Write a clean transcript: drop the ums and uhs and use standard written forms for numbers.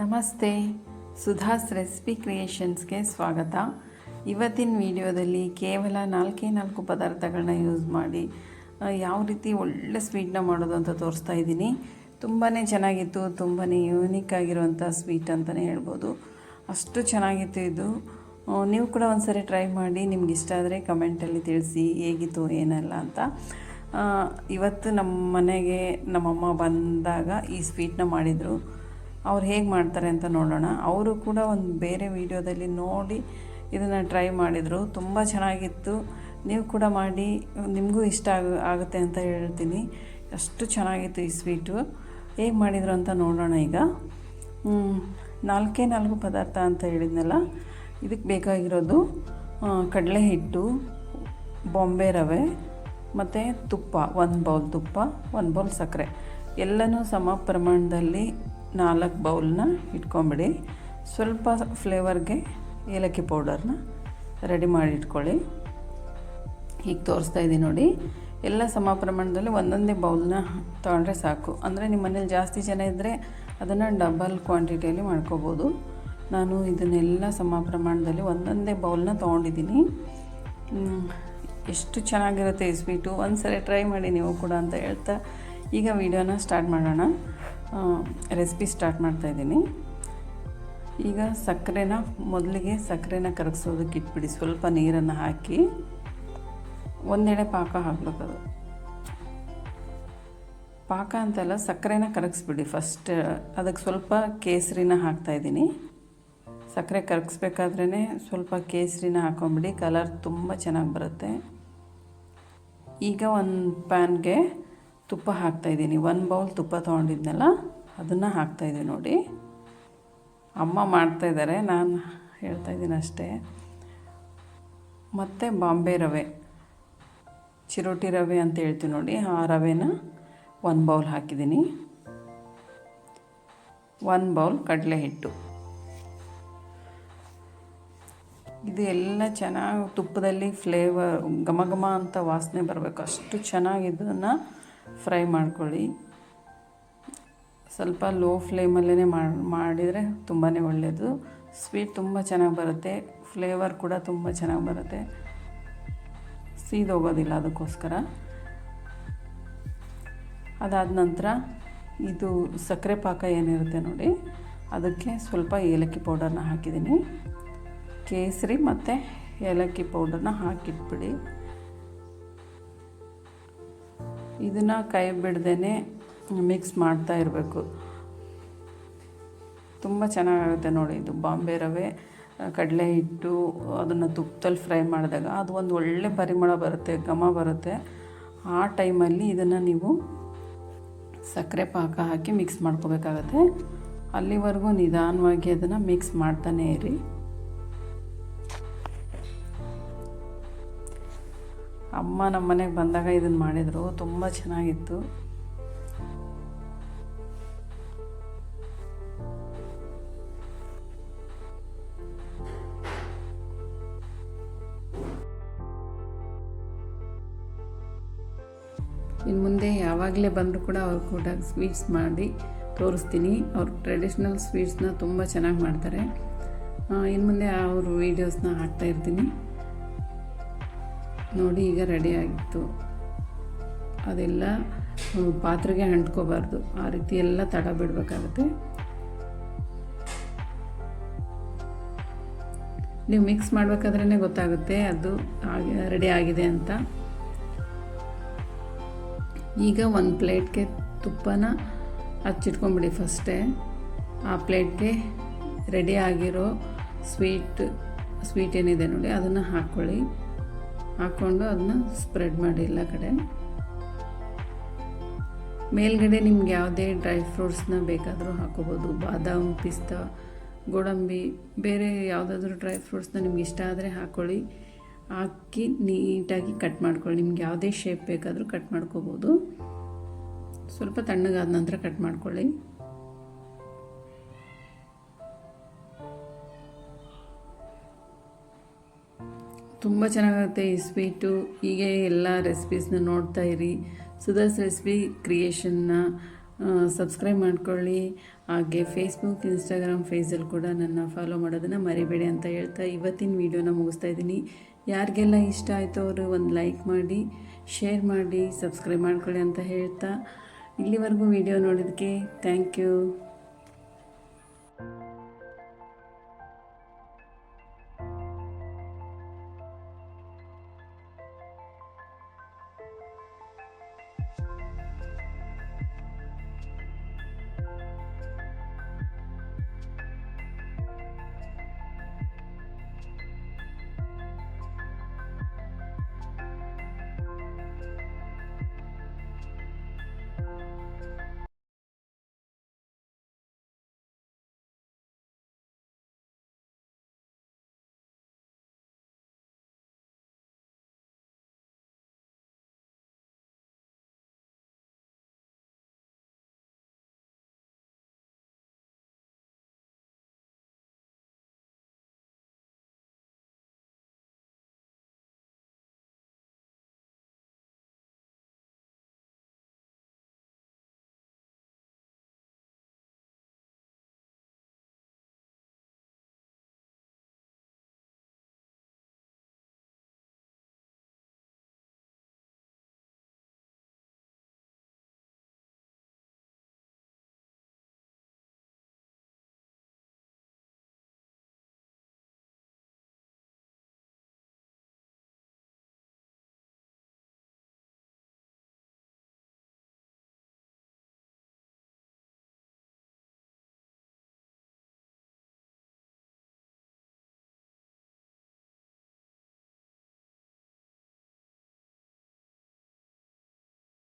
ನಮಸ್ತೆ, ಸುಧಾಸ್ ರೆಸಿಪಿ ಕ್ರಿಯೇಷನ್ಸ್ಗೆ ಸ್ವಾಗತ. ಇವತ್ತಿನ ವಿಡಿಯೋದಲ್ಲಿ ಕೇವಲ 4 ಪದಾರ್ಥಗಳನ್ನ ಯೂಸ್ ಮಾಡಿ ಯಾವ ರೀತಿ ಒಳ್ಳೆ ಸ್ವೀಟ್ನ ಮಾಡೋದು ಅಂತ ತೋರಿಸ್ತಾ ಇದ್ದೀನಿ. ತುಂಬಾ ಚೆನ್ನಾಗಿತ್ತು, ತುಂಬಾ ಯೂನಿಕ್ ಆಗಿರುವಂಥ ಸ್ವೀಟ್ ಅಂತಲೇ ಹೇಳ್ಬೋದು. ಅಷ್ಟು ಚೆನ್ನಾಗಿತ್ತು ಇದು. ನೀವು ಕೂಡ ಒಂದ್ಸರಿ ಟ್ರೈ ಮಾಡಿ, ನಿಮ್ಗೆ ಇಷ್ಟ ಆದರೆ ಕಮೆಂಟಲ್ಲಿ ತಿಳಿಸಿ ಹೇಗಿತ್ತು ಏನೆಲ್ಲ ಅಂತ. ಇವತ್ತು ನಮ್ಮ ಮನೆಗೆ ನಮ್ಮಮ್ಮ ಬಂದಾಗ ಈ ಸ್ವೀಟ್ನ ಮಾಡಿದರು. ಅವ್ರು ಹೇಗೆ ಮಾಡ್ತಾರೆ ಅಂತ ನೋಡೋಣ. ಅವರು ಕೂಡ ಒಂದು ಬೇರೆ ವಿಡಿಯೋದಲ್ಲಿ ನೋಡಿ ಇದನ್ನು ಟ್ರೈ ಮಾಡಿದರು. ತುಂಬ ಚೆನ್ನಾಗಿತ್ತು. ನೀವು ಕೂಡ ಮಾಡಿ, ನಿಮಗೂ ಇಷ್ಟ ಆಗುತ್ತೆ ಅಂತ ಹೇಳ್ತೀನಿ. ಅಷ್ಟು ಚೆನ್ನಾಗಿತ್ತು ಈ ಸ್ವೀಟು. ಹೇಗೆ ಮಾಡಿದರು ಅಂತ ನೋಡೋಣ ಈಗ. 4 ಪದಾರ್ಥ ಅಂತ ಹೇಳಿದ್ನಲ್ಲ, ಇದಕ್ಕೆ ಬೇಕಾಗಿರೋದು ಕಡಲೆ ಹಿಟ್ಟು, ಬಾಂಬೆ ರವೆ ಮತ್ತು ತುಪ್ಪ, 1 ಬೌಲ್ ತುಪ್ಪ, 1 ಬೌಲ್ ಸಕ್ಕರೆ, ಎಲ್ಲನೂ ಸಮ ಪ್ರಮಾಣದಲ್ಲಿ 4 ಬೌಲ್ನ ಇಟ್ಕೊಂಬಿಡಿ. ಸ್ವಲ್ಪ ಫ್ಲೇವರ್ಗೆ ಏಲಕ್ಕಿ ಪೌಡರ್ನ ರೆಡಿ ಮಾಡಿ ಇಟ್ಕೊಳ್ಳಿ. ಈಗ ತೋರಿಸ್ತಾ ಇದ್ದೀನಿ ನೋಡಿ. ಎಲ್ಲ ಸಮ ಪ್ರಮಾಣದಲ್ಲಿ ಒಂದೊಂದೇ ಬೌಲ್ನ ತೊಗೊಂಡ್ರೆ ಸಾಕು. ಅಂದರೆ ನಿಮ್ಮ ಮನೇಲಿ ಜಾಸ್ತಿ ಜನ ಇದ್ದರೆ ಅದನ್ನು ಡಬಲ್ ಕ್ವಾಂಟಿಟಿಯಲ್ಲಿ ಮಾಡ್ಕೋಬೋದು. ನಾನು ಇದನ್ನೆಲ್ಲ ಸಮ ಪ್ರಮಾಣದಲ್ಲಿ ಒಂದೊಂದೇ ಬೌಲ್ನ ತೊಗೊಂಡಿದ್ದೀನಿ. ಎಷ್ಟು ಚೆನ್ನಾಗಿರುತ್ತೆ ಈ ಸ್ವೀಟು. ಒಂದ್ಸರಿ ಟ್ರೈ ಮಾಡಿ ನೀವು ಕೂಡ ಅಂತ ಹೇಳ್ತಾ ಈಗ ವಿಡಿಯೋನ ಸ್ಟಾರ್ಟ್ ಮಾಡೋಣ. ರೆಸಿಪಿ ಸ್ಟಾರ್ಟ್ ಮಾಡ್ತಾಯಿದ್ದೀನಿ. ಈಗ ಮೊದಲಿಗೆ ಸಕ್ಕರೆನ ಕರಗಿಸೋದಕ್ಕೆ ಇಟ್ಬಿಡಿ. ಸ್ವಲ್ಪ ನೀರನ್ನು ಹಾಕಿ ಒಂದೆಡೆ ಪಾಕ ಹಾಕ್ಬೇಕದು. ಪಾಕ ಅಂತೆಲ್ಲ ಸಕ್ಕರೆನ ಕರಗಿಸ್ಬಿಡಿ ಫಸ್ಟ್. ಅದಕ್ಕೆ ಸ್ವಲ್ಪ ಕೇಸರಿನ ಹಾಕ್ತಾಯಿದ್ದೀನಿ. ಸಕ್ಕರೆ ಕರಗಿಸ್ಬೇಕಾದ್ರೇ ಸ್ವಲ್ಪ ಕೇಸರಿನ ಹಾಕ್ಕೊಂಬಿಡಿ, ಕಲರ್ ತುಂಬ ಚೆನ್ನಾಗಿ ಬರುತ್ತೆ. ಈಗ ಒಂದು ಪ್ಯಾನ್ಗೆ ತುಪ್ಪ ಹಾಕ್ತಾಯಿದ್ದೀನಿ. 1 ಬೌಲ್ ತುಪ್ಪ ತೊಗೊಂಡಿದ್ನಲ್ಲ ಅದನ್ನು ಹಾಕ್ತಾಯಿದ್ದೀನಿ ನೋಡಿ. ಅಮ್ಮ ಮಾಡ್ತಾಯಿದ್ದಾರೆ, ನಾನು ಹೇಳ್ತಾಯಿದ್ದೀನಿ ಅಷ್ಟೇ. ಮತ್ತು ಬಾಂಬೆ ರವೆ, ಚಿರೋಟಿ ರವೆ ಅಂತ ಹೇಳ್ತೀವಿ ನೋಡಿ, ಆ ರವೆನ 1 ಬೌಲ್ ಹಾಕಿದ್ದೀನಿ. 1 ಬೌಲ್ ಕಡಲೆ ಹಿಟ್ಟು. ಇದು ಎಲ್ಲ ಚೆನ್ನಾಗಿ ತುಪ್ಪದಲ್ಲಿ ಫ್ಲೇವರ್ ಘಮ ಘಮ ಅಂತ ವಾಸನೆ ಬರಬೇಕು. ಅಷ್ಟು ಚೆನ್ನಾಗಿ ಇದನ್ನು ಫ್ರೈ ಮಾಡ್ಕೊಳ್ಳಿ. ಸ್ವಲ್ಪ ಲೋ ಫ್ಲೇಮಲ್ಲೇ ಮಾಡಿದರೆ ತುಂಬಾ ಒಳ್ಳೆಯದು. ಸ್ವೀಟ್ ತುಂಬ ಚೆನ್ನಾಗಿ ಬರುತ್ತೆ, ಫ್ಲೇವರ್ ಕೂಡ ತುಂಬ ಚೆನ್ನಾಗಿ ಬರುತ್ತೆ, ಸೀದೋಗೋದಿಲ್ಲ. ಅದಕ್ಕೋಸ್ಕರ ಅದಾದ ನಂತರ ಇದು ಸಕ್ಕರೆ ಪಾಕ ಏನಿರುತ್ತೆ ನೋಡಿ, ಅದಕ್ಕೆ ಸ್ವಲ್ಪ ಏಲಕ್ಕಿ ಪೌಡರ್ನ ಹಾಕಿದ್ದೀನಿ. ಕೇಸರಿ ಮತ್ತು ಏಲಕ್ಕಿ ಪೌಡರ್ನ ಹಾಕಿಟ್ಬಿಡಿ. ಇದನ್ನು ಕೈ ಬಿಡ್ದೇ ಮಿಕ್ಸ್ ಮಾಡ್ತಾ ಇರಬೇಕು. ತುಂಬ ಚೆನ್ನಾಗಾಗುತ್ತೆ ನೋಡಿ. ಇದು ಬಾಂಬೆ ರವೆ, ಕಡಲೆ ಹಿಟ್ಟು, ಅದನ್ನು ತುಪ್ಪದಲ್ಲಿ ಫ್ರೈ ಮಾಡಿದಾಗ ಅದು ಒಂದು ಒಳ್ಳೆ ಪರಿಮಳ ಬರುತ್ತೆ, ಘಮ ಬರುತ್ತೆ. ಆ ಟೈಮಲ್ಲಿ ಇದನ್ನು ನೀವು ಸಕ್ಕರೆ ಪಾಕ ಹಾಕಿ ಮಿಕ್ಸ್ ಮಾಡ್ಕೋಬೇಕಾಗತ್ತೆ. ಅಲ್ಲಿವರೆಗೂ ನಿಧಾನವಾಗಿ ಅದನ್ನು ಮಿಕ್ಸ್ ಮಾಡ್ತಾನೇ ಇರಿ. ಅಮ್ಮ ನಮ್ಮ ಮನೆಗೆ ಬಂದಾಗ ಇದನ್ನು ಮಾಡಿದರು, ತುಂಬ ಚೆನ್ನಾಗಿತ್ತು. ಇನ್ನು ಮುಂದೆ ಯಾವಾಗಲೇ ಬಂದರೂ ಕೂಡ ಅವ್ರು ಕೂಡ ಸ್ವೀಟ್ಸ್ ಮಾಡಿ ತೋರಿಸ್ತೀನಿ. ಅವ್ರು ಟ್ರೆಡಿಷ್ನಲ್ ಸ್ವೀಟ್ಸ್ನ ತುಂಬ ಚೆನ್ನಾಗಿ ಮಾಡ್ತಾರೆ. ಇನ್ನು ಮುಂದೆ ಅವ್ರ ವೀಡಿಯೋಸ್ನ ಹಾಕ್ತಾಯಿರ್ತೀನಿ ನೋಡಿ. ಈಗ ರೆಡಿಯಾಗಿತ್ತು. ಅದೆಲ್ಲ ಪಾತ್ರೆಗೆ ಅಂಟ್ಕೋಬಾರ್ದು, ಆ ರೀತಿ ಎಲ್ಲ ತಡ ಬಿಡಬೇಕಾಗುತ್ತೆ. ನೀವು ಮಿಕ್ಸ್ ಮಾಡಬೇಕಾದ್ರೇ ಗೊತ್ತಾಗುತ್ತೆ ಅದು ರೆಡಿ ಆಗಿದೆ ಅಂತ. ಈಗ ಒಂದು ಪ್ಲೇಟ್ಗೆ ತುಪ್ಪನ ಹಚ್ಚಿಟ್ಕೊಂಬಿಡಿ ಫಸ್ಟೇ. ಆ ಪ್ಲೇಟ್ಗೆ ರೆಡಿ ಆಗಿರೋ ಸ್ವೀಟ್ ಏನಿದೆ ನೋಡಿ ಅದನ್ನು ಹಾಕ್ಕೊಂಡು ಅದನ್ನ ಸ್ಪ್ರೆಡ್ ಮಾಡಿ ಎಲ್ಲ ಕಡೆ. ಮೇಲ್ಗಡೆ ನಿಮ್ಗೆ ಯಾವುದೇ ಡ್ರೈ ಫ್ರೂಟ್ಸ್ನ ಬೇಕಾದರೂ ಹಾಕೋಬೋದು. ಬಾದಾಮ್, ಪಿಸ್ತಾ, ಗೋಡಂಬಿ, ಬೇರೆ ಯಾವುದಾದ್ರೂ ಡ್ರೈ ಫ್ರೂಟ್ಸ್ನ ನಿಮ್ಗೆ ಇಷ್ಟ ಆದರೆ ಹಾಕ್ಕೊಳ್ಳಿ. ಹಾಕಿ ನೀಟಾಗಿ ಕಟ್ ಮಾಡ್ಕೊಳ್ಳಿ. ನಿಮ್ಗೆ ಯಾವುದೇ ಶೇಪ್ ಬೇಕಾದರೂ ಕಟ್ ಮಾಡ್ಕೋಬೋದು. ಸ್ವಲ್ಪ ತಣ್ಣಗಾದ ನಂತರ ಕಟ್ ಮಾಡ್ಕೊಳ್ಳಿ. ತುಂಬ ಚೆನ್ನಾಗಿರುತ್ತೆ ಈ ಸ್ವೀಟು. ಹೀಗೆ ಎಲ್ಲ ರೆಸಿಪೀಸ್ನ ನೋಡ್ತಾ ಇರಿ. ಸುಧಾಸ್ ರೆಸಿಪಿ ಕ್ರಿಯೇಷನ್ನ ಸಬ್ಸ್ಕ್ರೈಬ್ ಮಾಡ್ಕೊಳ್ಳಿ. ಹಾಗೆ ಫೇಸ್ಬುಕ್, ಇನ್ಸ್ಟಾಗ್ರಾಮ್ ಪೇಜಲ್ಲಿ ಕೂಡ ನನ್ನ ಫಾಲೋ ಮಾಡೋದನ್ನು ಮರಿಬೇಡಿ ಅಂತ ಹೇಳ್ತಾ ಇವತ್ತಿನ ವೀಡಿಯೋನ ಮುಗಿಸ್ತಾ ಇದ್ದೀನಿ. ಯಾರಿಗೆಲ್ಲ ಇಷ್ಟ ಆಯಿತು ಅವರು ಒಂದು ಲೈಕ್ ಮಾಡಿ, ಶೇರ್ ಮಾಡಿ, ಸಬ್ಸ್ಕ್ರೈಬ್ ಮಾಡ್ಕೊಳ್ಳಿ ಅಂತ ಹೇಳ್ತಾ ಇಲ್ಲಿವರೆಗೂ ವೀಡಿಯೋ ನೋಡೋದಕ್ಕೆ ಥ್ಯಾಂಕ್ ಯು.